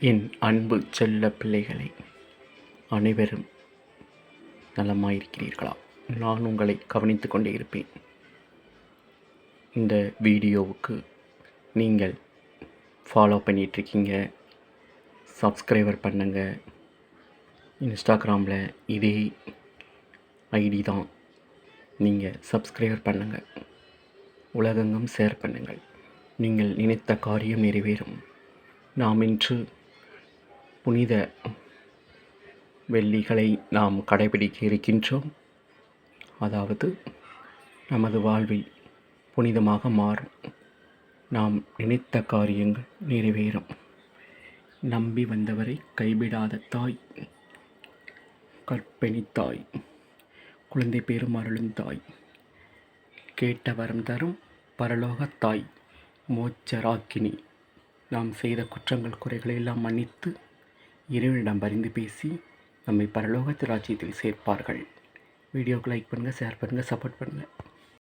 என் அன்பு செல்ல பிள்ளைகளை, அனைவரும் நலமாயிருக்கிறீர்களா? நான் உங்களை கவனித்து கொண்டே இருப்பேன். இந்த வீடியோவுக்கு நீங்கள் ஃபாலோ பண்ணிகிட்ருக்கீங்க, சப்ஸ்கிரைபர் பண்ணுங்கள். இன்ஸ்டாகிராமில் இதே ஐடி தான், நீங்கள் சப்ஸ்கிரைபர் பண்ணுங்கள், உலகெங்கும் ஷேர் பண்ணுங்கள். நீங்கள் நினைத்த காரியம் நிறைவேறும். நாம் இன்று புனித வெள்ளிகளை நாம் கடைபிடிக்க இருக்கின்றோம். அதாவது நமது வாழ்வில் புனிதமாக மாறும், நாம் நினைத்த காரியங்கள் நிறைவேறும். நம்பி வந்தவரை கைவிடாத தாய், கற்பிணி தாய், குழந்தை பேரும் அருளும் தாய், கேட்ட வரம் தரும் பரலோக தாய், மோட்சராக்கினி. நாம் செய்த குற்றங்கள் குறைகளை எல்லாம் மன்னித்து இறைவனிடம் பரிந்து பேசி நம்மை பரலோக ராஜ்யத்தில் சேர்ப்பார்கள். வீடியோவுக்கு லைக் பண்ணுங்கள், ஷேர் பண்ணுங்கள், சப்போர்ட் பண்ணுங்கள்.